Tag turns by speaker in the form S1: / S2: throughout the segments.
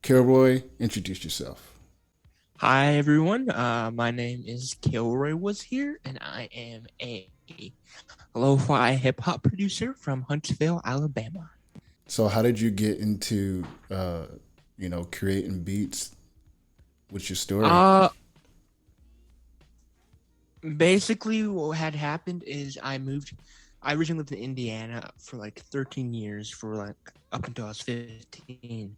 S1: Kilroy, introduce yourself.
S2: Hi everyone, my name is Kilroy was here, and I am a lo-fi hip hop producer from Huntsville, Alabama.
S1: So, how did you get into, creating beats? What's your story?
S2: Uh, Basically, what had happened is I originally lived in Indiana for like 13 years, for like up until I was 15.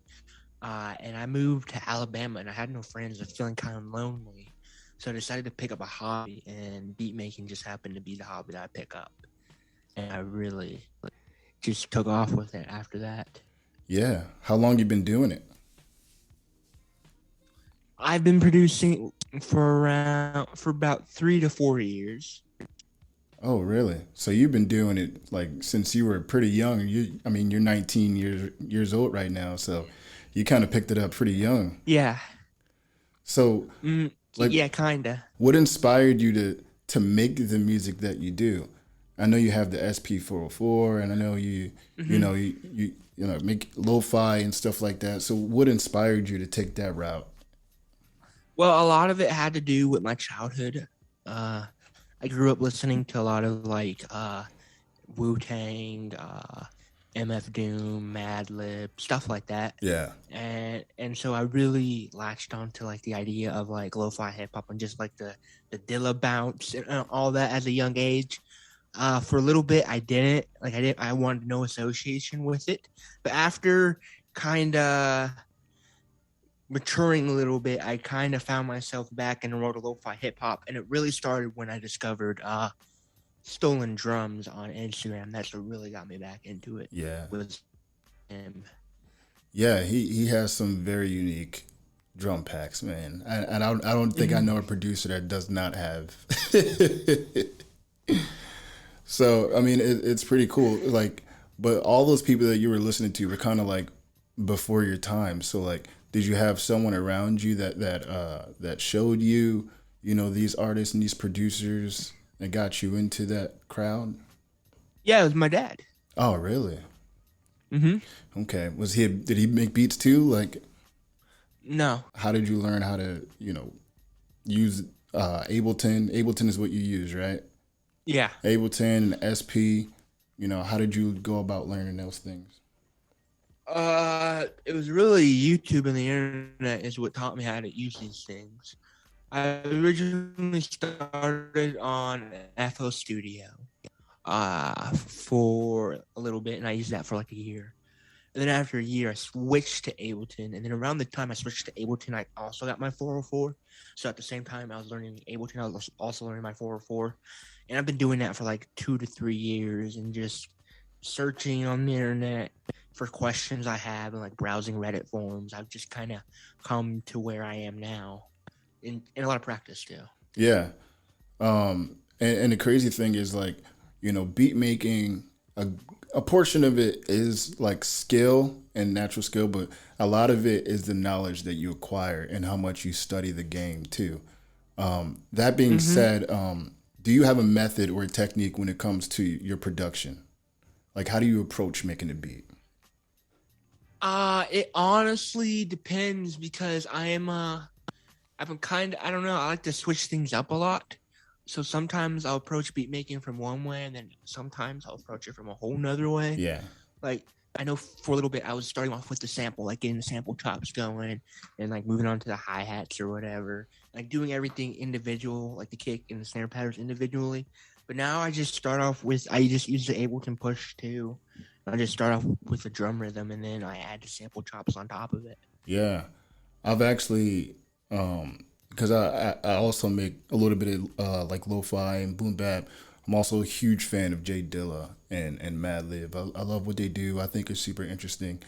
S2: And I moved to Alabama, and I had no friends. I was feeling kind of lonely, so I decided to pick up a hobby, and beat making just happened to be the hobby that I pick up. And I really just took off with it after that.
S1: Yeah. How long you been doing it?
S2: I've been producing for about 3 to 4 years.
S1: Oh, really? So you've been doing it like since you were pretty young. You're 19 years old right now, so you kind of picked it up pretty young.
S2: Yeah,
S1: So, like,
S2: yeah, kinda.
S1: what inspired you to make the music that you do? I know you have the SP404, and I know
S2: Hmm.
S1: make lo-fi and stuff like that. So, what inspired you to take that route?
S2: Well, a lot of it had to do with my childhood. Uh, I grew up listening to a lot of like Wu Tang, MF Doom, Madlib, stuff like that.
S1: Yeah.
S2: And so I really latched onto like the idea of like lo-fi hip hop and just like the dilla bounce and all that at a young age. For a little bit, I wanted no association with it, but after kind of maturing a little bit, I kind of found myself back in the world of lo-fi hip hop, and it really started when I discovered stolen drums on Instagram. That's what really got me back into it.
S1: Yeah.
S2: Was him.
S1: Yeah, he has some very unique drum packs, man. And I don't think I
S2: Mhm.
S1: know a producer that does not have. So I mean, it's pretty cool. Like, but all those people that you were listening to were kind of like before your time. So like, did you have someone around you that showed you, these artists and these producers that got you into that crowd?
S2: Yeah, it was my dad.
S1: Oh, really?
S2: Hmm.
S1: Okay. Did he make beats too? Like,
S2: No.
S1: how did you learn how to, use Ableton? Ableton is what you use, right?
S2: Yeah.
S1: Ableton and SP. How did you go about learning those things?
S2: It was really YouTube and the internet is what taught me how to use these things. I originally started on FL Studio for a little bit, and I used that for like a year. And then after a year, I switched to Ableton. And then around the time I switched to Ableton, I also got my 404. So at the same time I was learning Ableton, I was also learning my 404. And I've been doing that for like 2 to 3 years and just searching on the internet for questions I have and like browsing Reddit forums. I've just kind of come to where I am now in a lot of practice too.
S1: Yeah. And the crazy thing is like, beat making a portion of it is like skill and natural skill, but a lot of it is the knowledge that you acquire and how much you study the game too. That being
S2: Hmm.
S1: said, do you have a method or a technique when it comes to your production? Like, how do you approach making a beat?
S2: It honestly depends because I'm kind of, I don't know, I like to switch things up a lot. So sometimes I'll approach beat making from one way, and then sometimes I'll approach it from a whole nother way.
S1: Yeah.
S2: Like, I know for a little bit I was starting off with the sample, like getting the sample chops going and like moving on to the hi-hats or whatever, like doing everything individual, like the kick and the snare patterns individually. But now I just use the Ableton push too. I just start off with the drum rhythm, and then I add the sample chops on top of it.
S1: Yeah. I've actually, because I also make a little bit of like lo-fi and boom bap. I'm also a huge fan of jdilla and madlib. I love what they do. I think it's super interesting.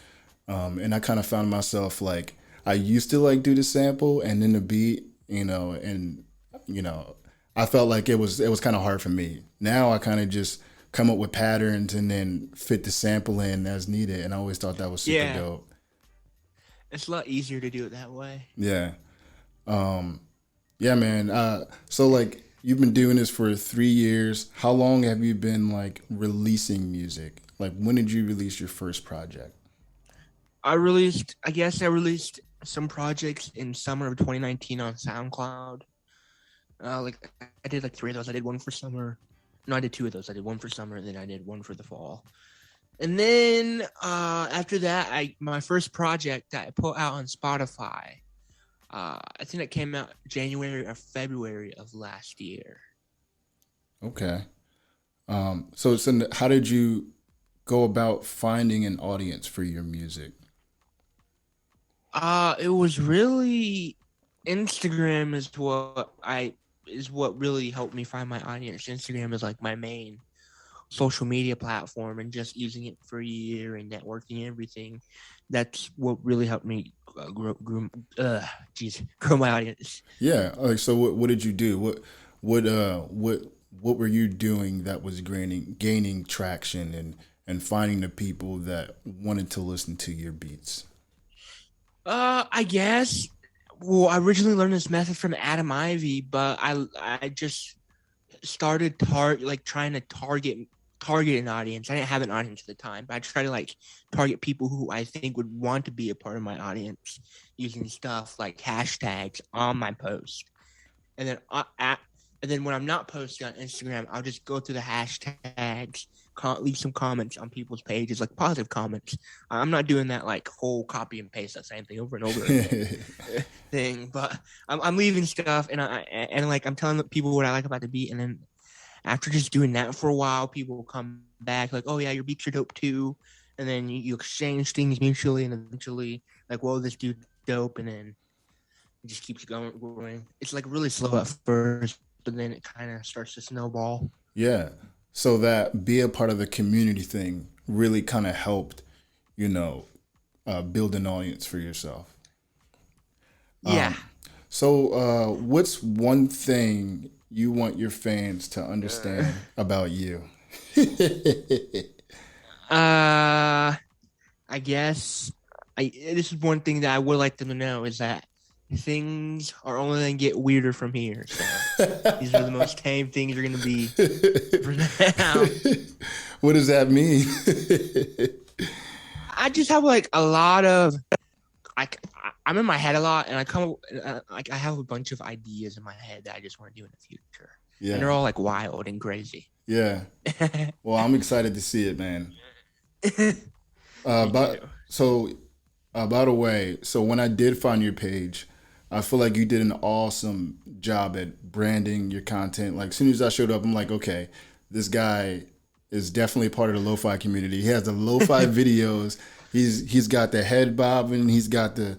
S1: And I kind of found myself like I used to like do the sample and then the beat, and you know I felt like it was kind of hard for me. Now I kind of just come up with patterns and then fit the sample in as needed. And I always thought that was super
S2: Yeah,
S1: dope.
S2: it's a lot easier to do it that way.
S1: Yeah. Um, yeah, man. So like you've been doing this for 3 years. How long have you been like releasing music? Like when did you release your first project?
S2: I guess I released. some projects in summer of 2019 on SoundCloud. Like I did like 3 of those. I did one for summer. No, I did 2 of those. I did one for summer, and then I did one for the fall. And then after that, my first project that I put out on Spotify. I think that came out January or February of last year.
S1: Okay. So how did you go about finding an audience for your music?
S2: It was really Instagram is what really helped me find my audience. Instagram is like my main social media platform, and just using it for a year and networking and everything. That's what really helped me grow my audience.
S1: Yeah. Like, so what did you do? What were you doing that was gaining traction and finding the people that wanted to listen to your beats?
S2: I guess. Well, I originally learned this method from Adam Ivy, but I just started trying to target an audience. I didn't have an audience at the time, but I tried to like target people who I think would want to be a part of my audience using stuff like hashtags on my post. And then when I'm not posting on Instagram, I'll just go through the hashtags, leave some comments on people's pages, like positive comments. I'm not doing that like whole copy and paste that same thing over and over again thing, but I'm leaving stuff, and like I'm telling people what I like about the beat, and then after just doing that for a while, people will come back like, oh yeah, your beats are dope too, and then you exchange things mutually, and eventually like, whoa, this dude's dope, and then it just keeps going. It's like really slow at first, but then it kind of starts to snowball.
S1: Yeah. So that be a part of the community thing really kind of helped, build an audience for yourself.
S2: Yeah.
S1: So what's one thing you want your fans to understand about you?
S2: I guess this is one thing that I would like them to know is that things are only going to get weirder from here. So these are the most tame things are going to be for now.
S1: What does that mean?
S2: I just have like a lot of I'm in my head a lot, and I have a bunch of ideas in my head that I just want to do in the future. Yeah. And they're all like wild and crazy.
S1: Yeah. Well, I'm excited to see it, man. By the way, so when I did find your page, I feel like you did an awesome job at branding your content. Like, as soon as I showed up, I'm like, okay, this guy is definitely part of the lo-fi community. He has the lo-fi videos. He's got the head bobbing. He's got the,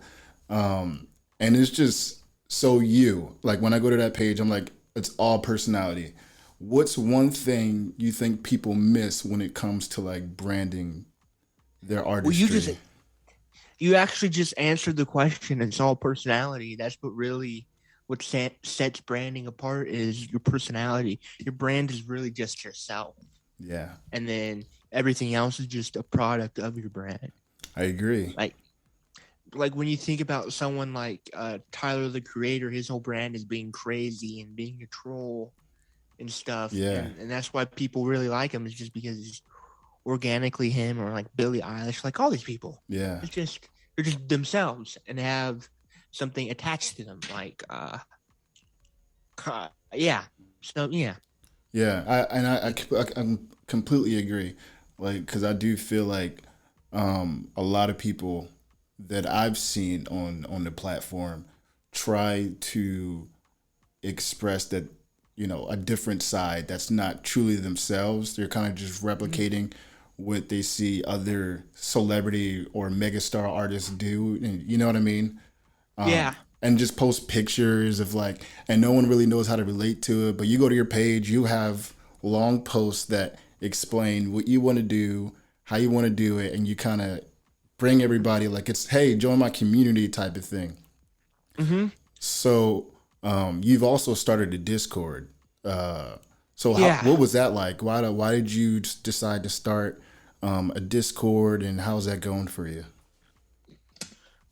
S1: and it's just so you. Like, when I go to that page, I'm like, it's all personality. What's one thing you think people miss when it comes to like branding their artistry?
S2: Well, you actually just answered the question. It's all personality. That's what sets branding apart is your personality. Your brand is really just yourself.
S1: Yeah.
S2: And then everything else is just a product of your brand.
S1: I agree.
S2: Like when you think about someone like Tyler, the Creator, his whole brand is being crazy and being a troll and stuff.
S1: Yeah.
S2: And that's why people really like him, is just because he's organically him, or like Billie Eilish, like all these people.
S1: Yeah.
S2: They're just themselves and have something attached to them. Like, yeah. So, yeah.
S1: Yeah. I completely agree. Like, cause I do feel like, a lot of people that I've seen on the platform try to express that, a different side that's not truly themselves. They're kind of just replicating what they see other celebrity or megastar artists do. And you know what I mean?
S2: Yeah.
S1: And just post pictures of like, and no one really knows how to relate to it. But you go to your page, you have long posts that explain what you want to do, how you want to do it. And you kind of bring everybody like it's, hey, join my community type of thing. Mm-hmm. So you've also started a Discord. What was that like? Why did you decide to start a Discord, and how's that going for you?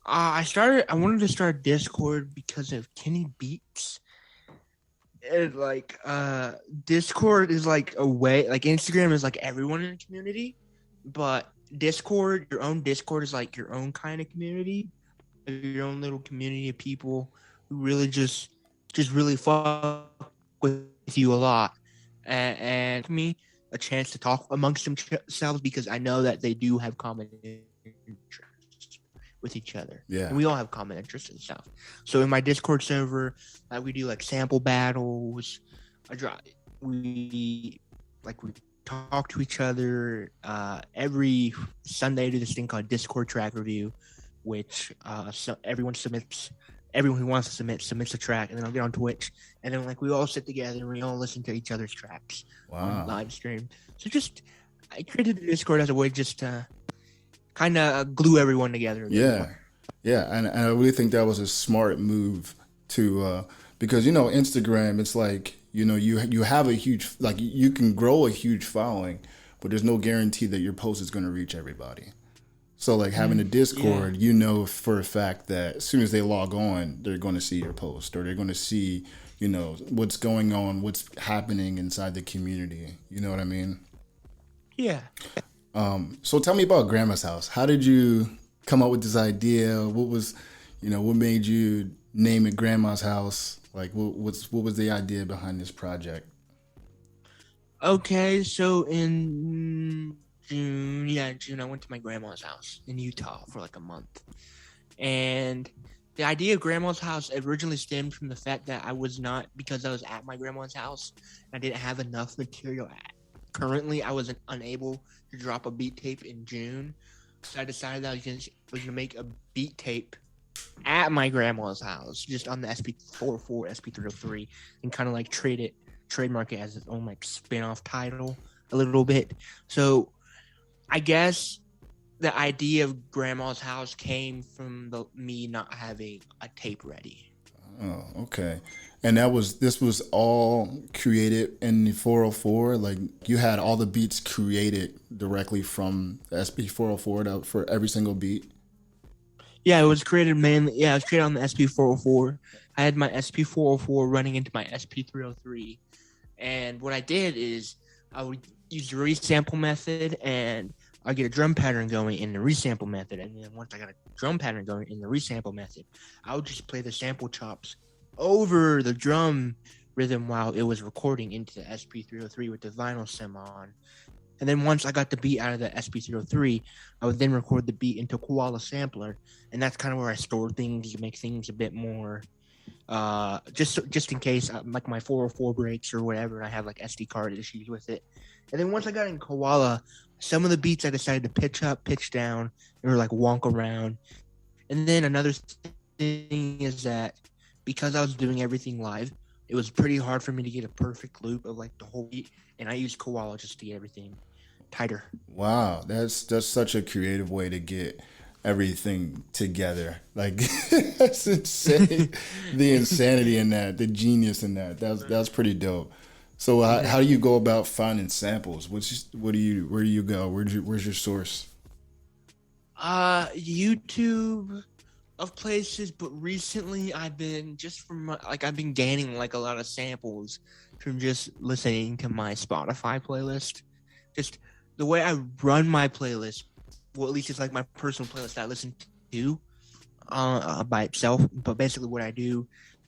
S2: I wanted to start Discord because of Kenny Beats. And like Discord is like a way, like Instagram is like everyone in the community, but Discord, your own Discord is like your own kind of community. your own little community of people who really just really fuck with you a lot, and for me a chance to talk amongst themselves because I know that they do have common interests with each other,
S1: Yeah.
S2: and we all have common interests and stuff. So in my Discord server, we do like sample battles. We we talk to each other every Sunday. Do this thing called Discord track review, which so everyone who wants to submits a track, and then I'll get on Twitch, and then we all sit together and we all listen to each other's tracks on live stream. So I created the Discord as a way just to kind of glue everyone together.
S1: Yeah, and I really think that was a smart move to because Instagram, it's like you have a huge, you can grow a huge following, but there's no guarantee that your post is going to reach everybody. So having a Discord, for a fact that as soon as they log on, they're going to see your post, or they're going to see, what's going on, what's happening inside the community. You know what I mean?
S2: Yeah.
S1: So tell me about Grandma's House. How did you come up with this idea? What was, what made you name it Grandma's House? What was the idea behind this project?
S2: Okay, so in June, I went to my grandma's house in Utah for a month. And the idea of Grandma's House originally stemmed from the fact that because I was at my grandma's house, I didn't have enough material. Currently, I was unable to drop a beat tape in June. So I decided that I was going to make a beat tape at my grandma's house, just on the SP404, SP303, and kind of trademark it as its own spin-off title a little bit. So I guess the idea of Grandma's House came from me not having a tape ready.
S1: Oh, okay. And this was all created in the 404? You had all the beats created directly from the SP404 for every single beat?
S2: Yeah, it was created mainly. Yeah, it was created on the SP404. I had my SP404 running into my SP303. And what I did is I would use the resample method, and I get a drum pattern going in the resample method. And then once I got a drum pattern going in the resample method, I would just play the sample chops over the drum rhythm while it was recording into the SP303 with the vinyl sim on. And then once I got the beat out of the SP303, I would then record the beat into Koala Sampler. And that's kind of where I store things to make things a bit more, just in case my 404 breaks or whatever, and I have SD card issues with it. And then once I got in Koala, some of the beats I decided to pitch up, pitch down, or wonk around. And then another thing is that because I was doing everything live, it was pretty hard for me to get a perfect loop of the whole beat, and I used Koala just to get everything tighter.
S1: Wow, that's such a creative way to get everything together. That's insane. The insanity in that, the genius in that's pretty dope. So how do you go about finding samples? Where do you go? Where's your source?
S2: YouTube of places, but recently I've been I've been gaining a lot of samples from just listening to my Spotify playlist. Just the way I run my playlist, well, at least it's my personal playlist that I listen to by itself. But basically what I do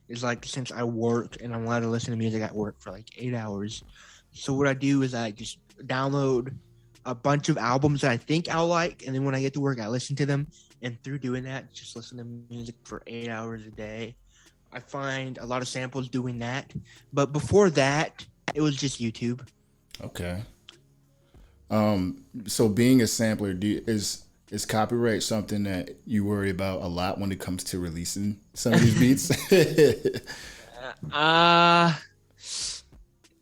S2: is since I work and I'm allowed to listen to music at work for 8 hours, so what I do is I just download a bunch of albums that I think I'll like, and then when I get to work I listen to them, and through doing that, just listen to music for 8 hours a day. I find a lot of samples doing that, but before that it was just YouTube.
S1: Okay. So being a sampler, is copyright something that you worry about a lot when it comes to releasing some of these beats?
S2: I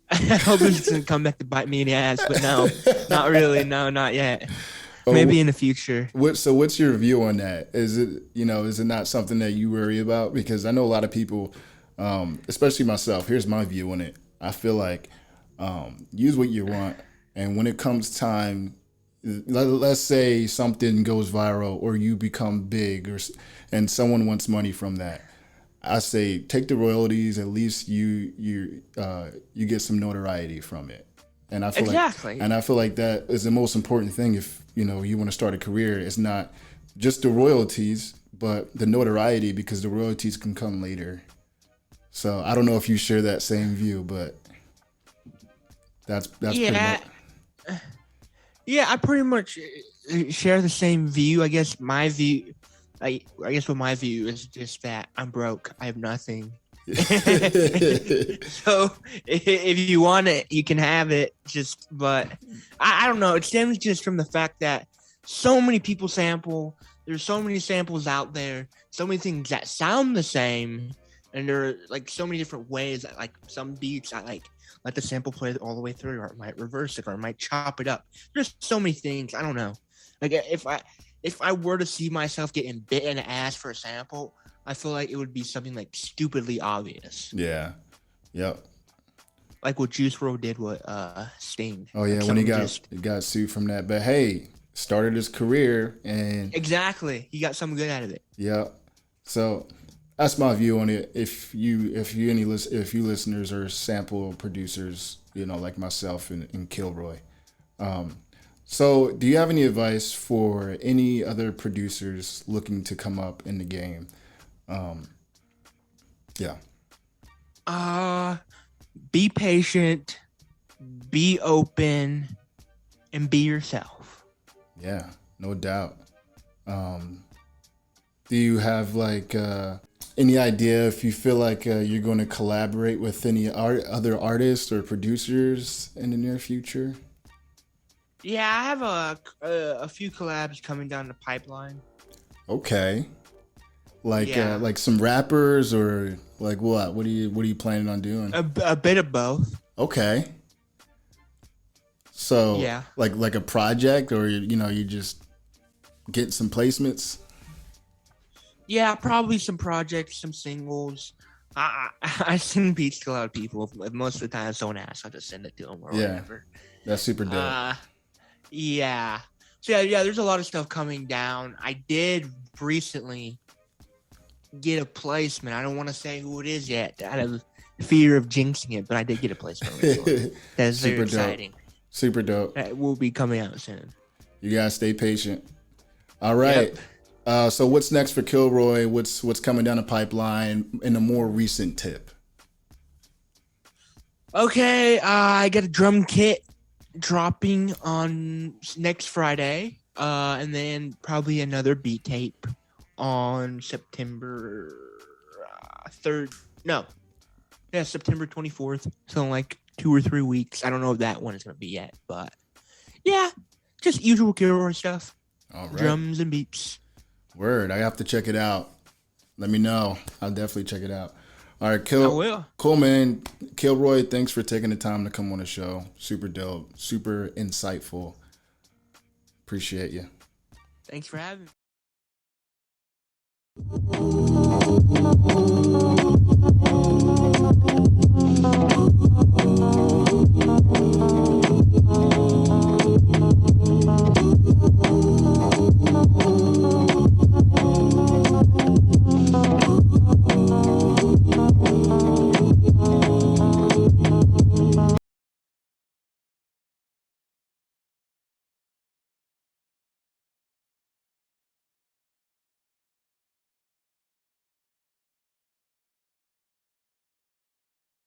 S2: hope this doesn't come back to bite me in the ass, but no, not really. No, not yet. Maybe in the future.
S1: So what's your view on that? Is it not something that you worry about? Because I know a lot of people, especially myself, here's my view on it. I feel use what you want. And when it comes time, let's say something goes viral or you become big and someone wants money from that. I say take the royalties. At least you get some notoriety from it. And I feel like that is the most important thing. If you want to start a career, it's not just the royalties, but the notoriety, because the royalties can come later. So I don't know if you share that same view, but that's pretty
S2: Yeah,
S1: much.
S2: yeah, I pretty much share the same view. I guess my view, I guess what my view is just that I'm broke. I have nothing. So if you want it, you can have it. But I don't know. It stems just from the fact that so many people sample. There's so many samples out there. So many things that sound the same, and there are like so many different ways that like some beats I like let the sample play all the way through, or it might reverse it, or it might chop it up. There's so many things. I don't know. Like if I were to see myself getting bit in the ass for a sample, I feel like it would be something like stupidly obvious.
S1: Yeah. Yep.
S2: Like what Juice WRLD did with Sting.
S1: Oh yeah,
S2: like
S1: when he got sued from that, but hey, started his career and
S2: exactly, he got something good out of it.
S1: yeah. So that's my view on it. If you listeners are sample producers, like myself and Kilroy. So do you have any advice for any other producers looking to come up in the game? Yeah.
S2: Be patient, be open, and be yourself.
S1: Yeah, no doubt. Do you have like any idea if you feel like you're going to collaborate with any other artists or producers in the near future?
S2: Yeah, I have a few collabs coming down the pipeline.
S1: Okay. Like
S2: Yeah.
S1: like some rappers or like what? What are you planning on doing?
S2: A bit of both.
S1: Okay. So
S2: Yeah.
S1: like a project, or you just get some placements?
S2: Yeah, probably some projects, some singles. I send beats to a lot of people. Most of the time, someone asks, I'll just send it to them or whatever.
S1: That's super dope.
S2: Yeah. So yeah, there's a lot of stuff coming down. I did recently get a placement. I don't want to say who it is yet, out of fear of jinxing it, but I did get a placement recently. That's very
S1: Super dope.
S2: exciting.
S1: Super dope.
S2: That will be coming out soon.
S1: You gotta stay patient. All right.
S2: Yep.
S1: So what's next for Kilroy? What's coming down the pipeline in a more recent tip?
S2: Okay, I got a drum kit dropping on next Friday, and then probably another beat tape on September 3rd. No, yeah, September 24th. So in like 2 or 3 weeks. I don't know if that one is gonna be yet, but yeah, just usual Kilroy stuff.
S1: All right.
S2: Drums and beats.
S1: Word. I have to check it out. Let me know. I'll definitely check it out. All right,
S2: I will.
S1: Cool, man. Kilroy, thanks for taking the time to come on the show. Super dope. Super insightful. Appreciate you.
S2: Thanks for having me.